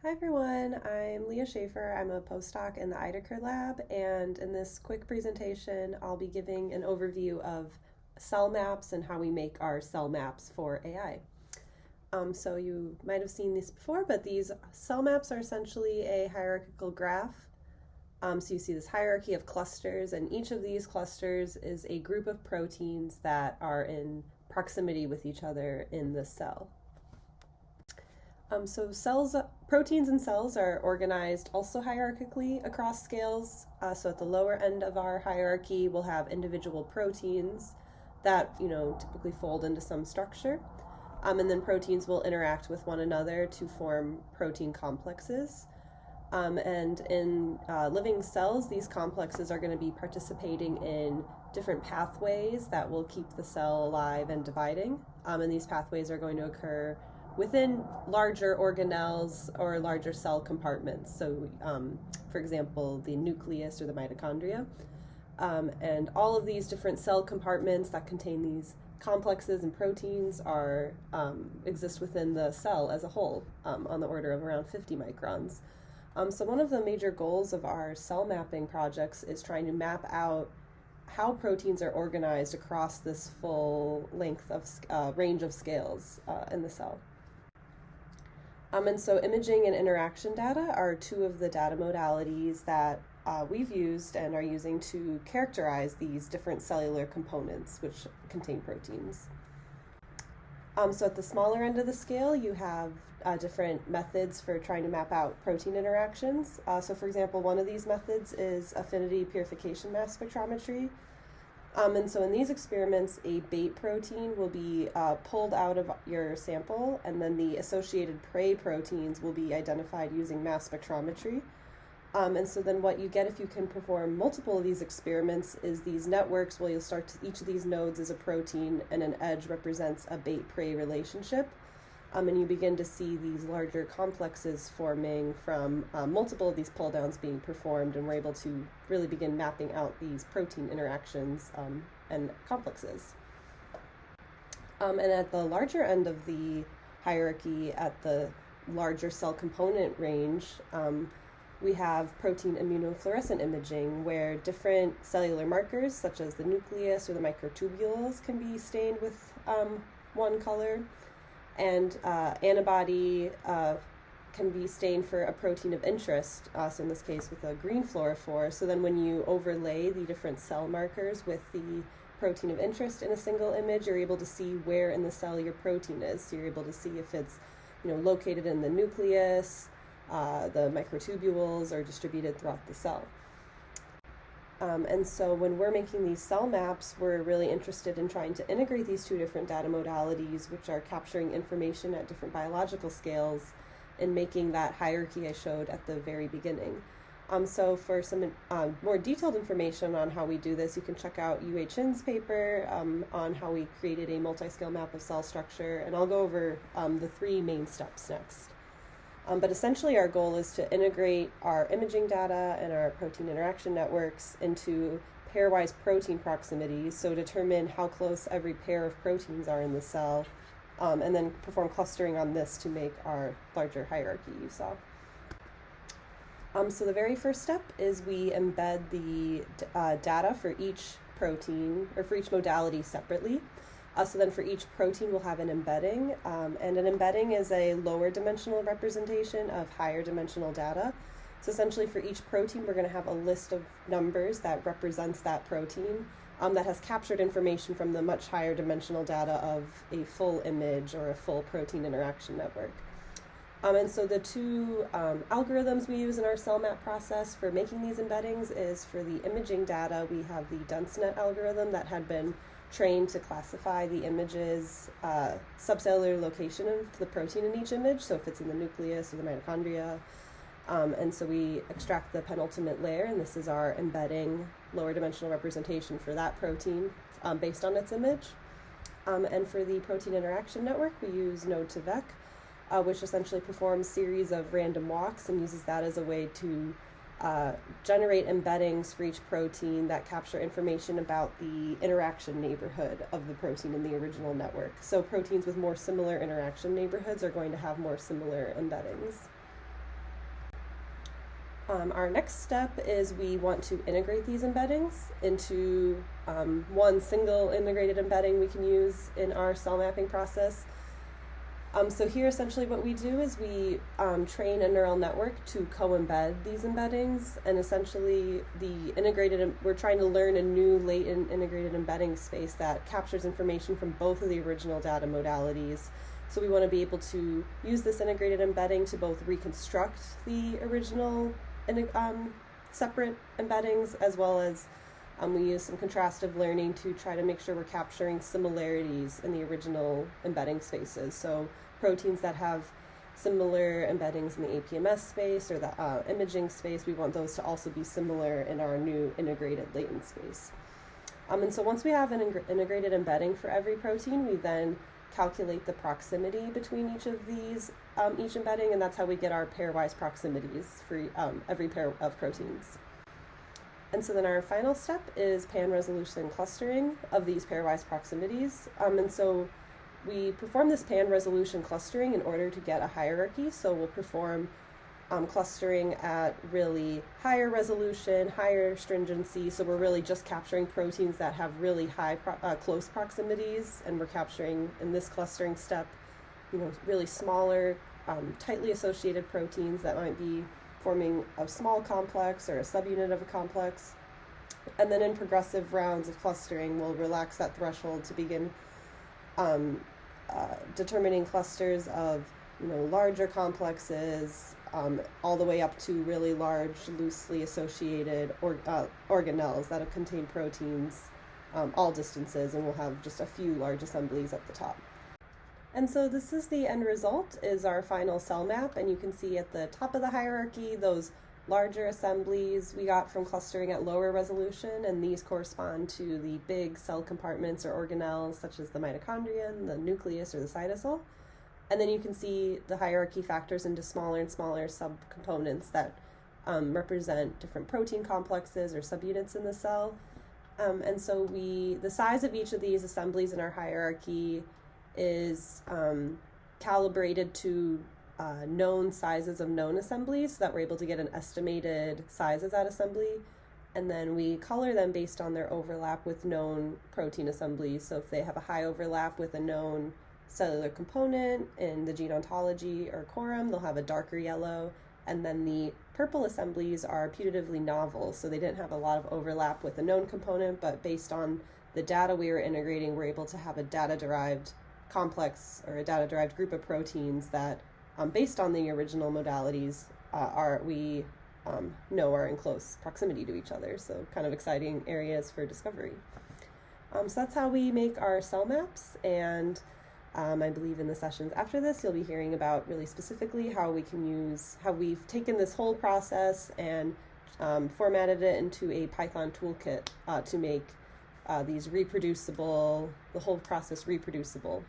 Hi everyone, I'm Leah Schaffer. I'm a postdoc in the IDACR lab, and in this quick presentation, I'll be giving an overview of cell maps and how we make our cell maps for AI. So you might have seen this before, but these cell maps are essentially a hierarchical graph. So you see this hierarchy of clusters, and each of these clusters is a group of proteins that are in proximity with each other in the cell. Proteins and cells are organized also hierarchically across scales. So at the lower end of our hierarchy, we'll have individual proteins that typically fold into some structure, and then proteins will interact with one another to form protein complexes. And in living cells, these complexes are going to be participating in different pathways that will keep the cell alive and dividing. And these pathways are going to occur within larger organelles or larger cell compartments. So, for example, the nucleus or the mitochondria. And all of these different cell compartments that contain these complexes and proteins exist within the cell as a whole, on the order of around 50 microns. So one of the major goals of our cell mapping projects is trying to map out how proteins are organized across this full length of range of scales in the cell. And so imaging and interaction data are two of the data modalities that we've used and are using to characterize these different cellular components which contain proteins. So at the smaller end of the scale, you have different methods for trying to map out protein interactions. So for example, one of these methods is affinity purification mass spectrometry. And so in these experiments, a bait protein will be pulled out of your sample, and then the associated prey proteins will be identified using mass spectrometry. And so then what you get if you can perform multiple of these experiments is these networks where you'll each of these nodes is a protein and an edge represents a bait-prey relationship. And you begin to see these larger complexes forming from multiple of these pull downs being performed, and we're able to really begin mapping out these protein interactions and complexes. And at the larger end of the hierarchy, at the larger cell component range, we have protein immunofluorescent imaging, where different cellular markers, such as the nucleus or the microtubules, can be stained with one color. And antibody can be stained for a protein of interest, so in this case with a green fluorophore. So then when you overlay the different cell markers with the protein of interest in a single image, you're able to see where in the cell your protein is. So you're able to see if it's located in the nucleus, the microtubules, or distributed throughout the cell. And so when we're making these cell maps, we're really interested in trying to integrate these two different data modalities, which are capturing information at different biological scales, and making that hierarchy I showed at the very beginning. So for some more detailed information on how we do this, you can check out Yue Chin's paper on how we created a multi-scale map of cell structure, and I'll go over the three main steps next. But essentially our goal is to integrate our imaging data and our protein interaction networks into pairwise protein proximities, so determine how close every pair of proteins are in the cell, and then perform clustering on this to make our larger hierarchy you saw. So the very first step is we embed the data for each protein, or for each modality separately. So then for each protein, we'll have an embedding, and an embedding is a lower dimensional representation of higher dimensional data. So essentially for each protein, we're going to have a list of numbers that represents that protein that has captured information from the much higher dimensional data of a full image or a full protein interaction network. And so the two algorithms we use in our cell map process for making these embeddings is, for the imaging data, we have the DenseNet algorithm that had been trained to classify the image's subcellular location of the protein in each image, so if it's in the nucleus or the mitochondria. And so we extract the penultimate layer, and this is our embedding lower dimensional representation for that protein based on its image. And for the protein interaction network, we use Node2Vec, which essentially performs a series of random walks and uses that as a way to generate embeddings for each protein that capture information about the interaction neighborhood of the protein in the original network. So proteins with more similar interaction neighborhoods are going to have more similar embeddings. Our next step is we want to integrate these embeddings into one single integrated embedding we can use in our cell mapping process. So here essentially what we do is we train a neural network to co-embed these embeddings, and essentially we're trying to learn a new latent integrated embedding space that captures information from both of the original data modalities. So we want to be able to use this integrated embedding to both reconstruct the original separate embeddings, as well as we use some contrastive learning to try to make sure we're capturing similarities in the original embedding spaces. So proteins that have similar embeddings in the APMS space or the imaging space, we want those to also be similar in our new integrated latent space. And so once we have an integrated embedding for every protein, we then calculate the proximity between each of these, each embedding, and that's how we get our pairwise proximities for every pair of proteins. And so then our final step is pan-resolution clustering of these pairwise proximities. And so we perform this pan-resolution clustering in order to get a hierarchy. So we'll perform clustering at really higher resolution, higher stringency. So we're really just capturing proteins that have really high close proximities, and we're capturing in this clustering step, really smaller, tightly associated proteins that might be forming a small complex or a subunit of a complex. And then in progressive rounds of clustering, we'll relax that threshold to begin determining clusters of larger complexes, all the way up to really large, loosely associated organelles that have contained proteins all distances, and we'll have just a few large assemblies at the top. And so this is the end result, is our final cell map, and you can see at the top of the hierarchy those larger assemblies we got from clustering at lower resolution, and these correspond to the big cell compartments or organelles such as the mitochondrion, the nucleus, or the cytosol. And then you can see the hierarchy factors into smaller and smaller subcomponents that represent different protein complexes or subunits in the cell. And so the size of each of these assemblies in our hierarchy is calibrated to known sizes of known assemblies, so that we're able to get an estimated size of that assembly. And then we color them based on their overlap with known protein assemblies. So if they have a high overlap with a known cellular component in the gene ontology or quorum, they'll have a darker yellow. And then the purple assemblies are putatively novel, so they didn't have a lot of overlap with a known component, but based on the data we were integrating, we're able to have a data-derived complex or a data-derived group of proteins that, based on the original modalities, we know are in close proximity to each other. So kind of exciting areas for discovery. So that's how we make our cell maps, and I believe in the sessions after this, you'll be hearing about really specifically how we've taken this whole process and formatted it into a Python toolkit to make the whole process reproducible.